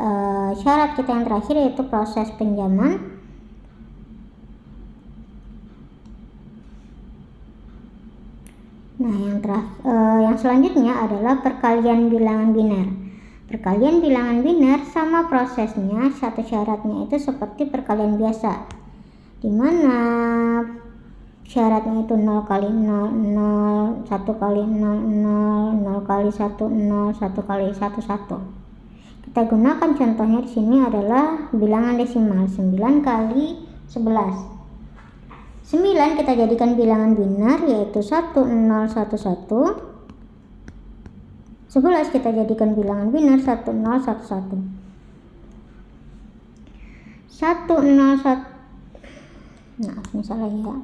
syarat kita yang terakhir, yaitu proses penjaman. Nah, yang selanjutnya adalah perkalian bilangan biner. Perkalian bilangan biner sama prosesnya, satu syaratnya itu seperti perkalian biasa, di mana syaratnya itu 0 kali 0, 0, 1 kali 0, 0, 0 kali 1, 0, 1 kali 1, 1. Kita gunakan contohnya di sini adalah bilangan desimal, 9 kali 11. 9 kita jadikan bilangan biner, yaitu 1011. 11 kita jadikan bilangan biner, 1011. 101, nah ini salah ya,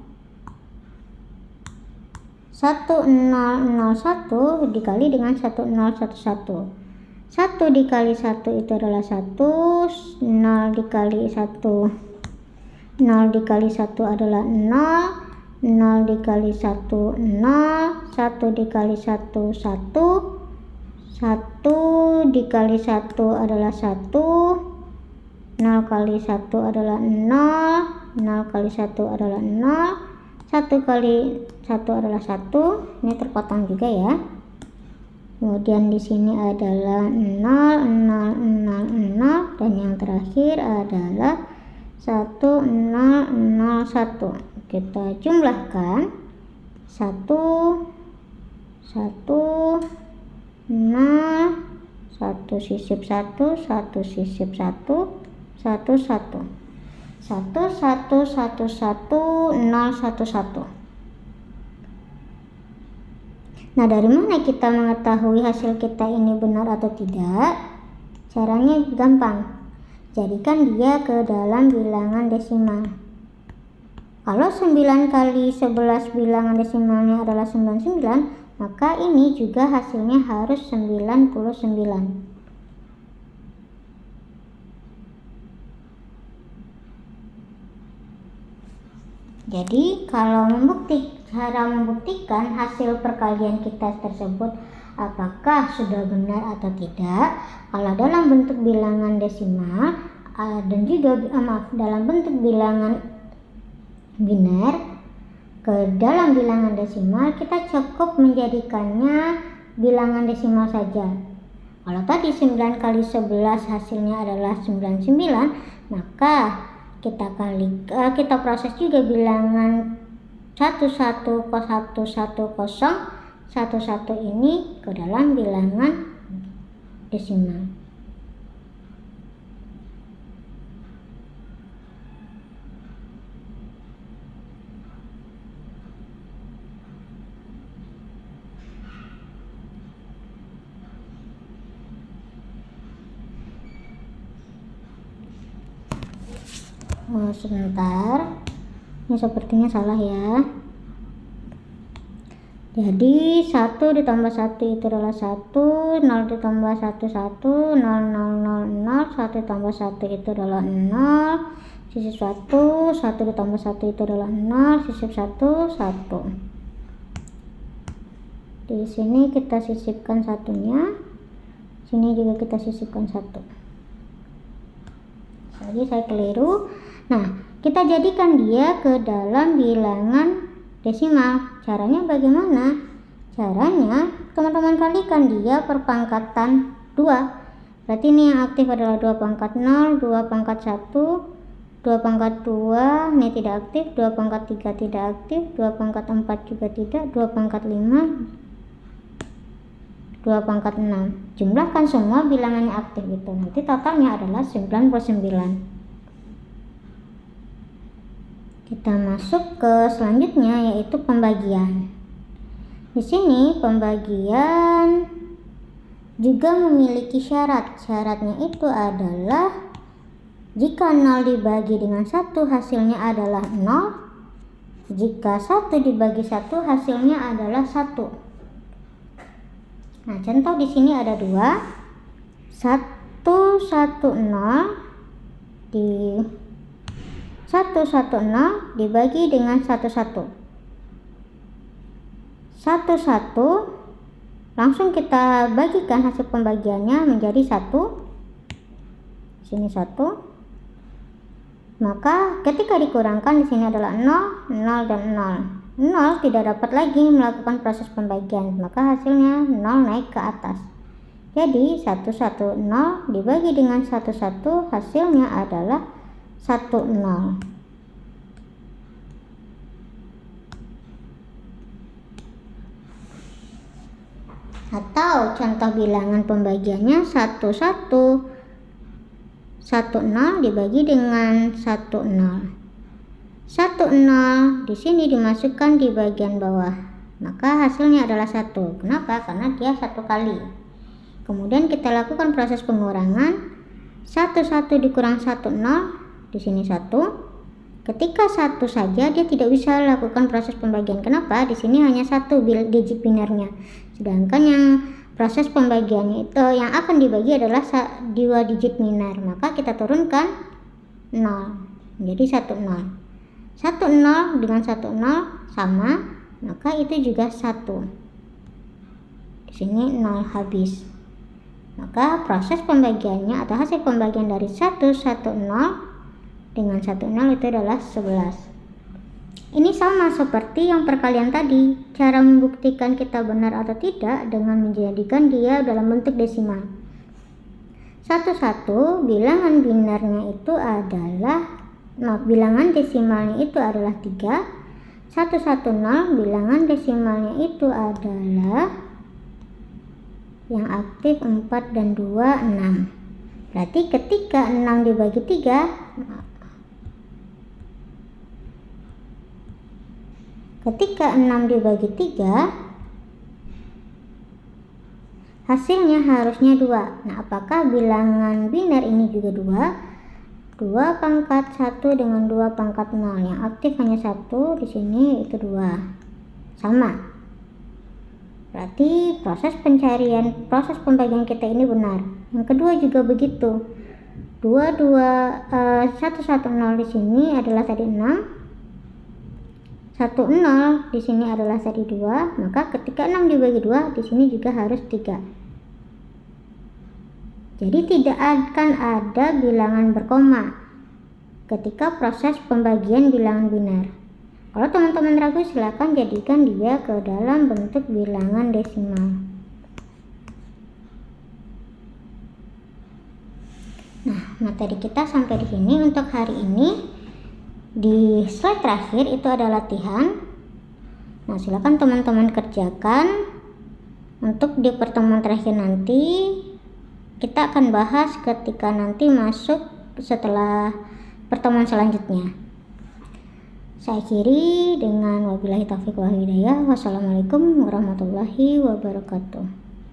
1001 dikali dengan 1011. 1 dikali 1 itu adalah 1, 0 dikali 1, 0 dikali 1 adalah 0, 0 dikali 1, 0, 1 dikali 1, 1, 1 dikali 1 adalah 1, 0 kali 1 adalah 0, 0 kali 1 adalah 0, 1 kali 1 adalah 1, ini terpotong juga ya. Kemudian di sini adalah 0, 0, 0, 0, dan yang terakhir adalah 1, 0, 0, 1. Kita jumlahkan 1, 1, 0, 1 sisip 1, 1 sisip 1, 1, 1. 1, 1, 1, 1, 0, 1, 1. Nah, dari mana kita mengetahui hasil kita ini benar atau tidak? Caranya gampang. Jadikan dia ke dalam bilangan desimal. Kalau 9 kali 11 bilangan desimalnya adalah 99, maka ini juga hasilnya harus 99. Jadi cara membuktikan hasil perkalian kita tersebut apakah sudah benar atau tidak, kalau dalam bentuk bilangan desimal dan juga dalam bentuk bilangan biner ke dalam bilangan desimal, kita cukup menjadikannya bilangan desimal saja. Kalau tadi 9 kali 11 hasilnya adalah 99, maka kita proses juga bilangan 11 ini ke dalam bilangan desimal. Sebentar, ini sepertinya salah ya. Jadi 1 ditambah 1 itu adalah 1, 0 ditambah 1, 1, 0, 0, 0, 0, 1 ditambah 1 itu adalah 0, sisip 1, 1 ditambah 1 itu adalah 0, sisip 1, 1. Di sini kita sisipkan satunya, sini juga kita sisipkan 1. Jadi saya keliru. Nah, kita jadikan dia ke dalam bilangan desimal. Caranya bagaimana? Caranya teman-teman kalikan dia per pangkatan 2. Berarti ini yang aktif adalah 2 pangkat 0, 2 pangkat 1, 2 pangkat 2, ini tidak aktif, 2 pangkat 3 tidak aktif, 2 pangkat 4 juga tidak, 2 pangkat 5, 2 pangkat 6. Jumlahkan semua bilangannya aktif itu. Nanti totalnya adalah 99. Kita masuk ke selanjutnya, yaitu pembagian. Di sini pembagian juga memiliki syarat. Syaratnya itu adalah jika 0 dibagi dengan 1 hasilnya adalah 0. Jika 1 dibagi 1 hasilnya adalah 1. Nah, contoh di sini ada 2. 110 dibagi dengan 11. 1 langsung kita bagikan hasil pembagiannya menjadi 1. Sini 1. Maka ketika dikurangkan di sini adalah 0, 0 dan 0. 0 tidak dapat lagi melakukan proses pembagian, maka hasilnya 0 naik ke atas. Jadi 110 dibagi dengan 11 hasilnya adalah 10. Atau contoh bilangan pembagiannya 10 dibagi dengan 10. 10 di sini dimasukkan di bagian bawah, maka hasilnya adalah 1. Kenapa? Karena dia 1 kali. Kemudian kita lakukan proses pengurangan. 1 dikurang 1, 0. Di sini 1. Ketika 1 saja dia tidak bisa lakukan proses pembagian. Kenapa? Di sini hanya 1 digit binarnya. Sedangkan yang proses pembagiannya itu yang akan dibagi adalah 2 digit binar, maka kita turunkan 0 menjadi 1 0. 1 0 dengan 1 0 sama, maka itu juga 1. Di sini 0 habis. Maka proses pembagiannya atau hasil pembagian dari 1 1 0 dengan 1 0 itu adalah 11. Ini sama seperti yang perkalian tadi. Cara membuktikan kita benar atau tidak dengan menjadikan dia dalam bentuk desimal. 1 bilangan binarnya itu adalah bilangan desimalnya itu adalah 3. 1 bilangan desimalnya itu adalah yang aktif 4 dan 2 6. Berarti ketika 6 dibagi 3, ketika 6 dibagi 3 hasilnya harusnya 2. Nah, apakah bilangan biner ini juga 2? 2 pangkat 1 dengan 2 pangkat 0. Yang aktif hanya 1, di sini itu 2. Sama. Berarti proses pembagian kita ini benar. Yang kedua juga begitu. 110 di sini adalah tadi 6. 10 di sini adalah tadi 2, maka ketika 6 dibagi 2 di sini juga harus 3. Jadi tidak akan ada bilangan berkoma ketika proses pembagian bilangan binar. Kalau teman-teman ragu, silakan jadikan dia ke dalam bentuk bilangan desimal. Nah, materi kita sampai di sini untuk hari ini. Di slide terakhir itu ada latihan. Nah, silakan teman-teman kerjakan. Untuk di pertemuan terakhir nanti kita akan bahas ketika nanti masuk setelah pertemuan selanjutnya. Saya akhiri dengan wabillahi taufiq wal hidayah. Wassalamualaikum warahmatullahi wabarakatuh.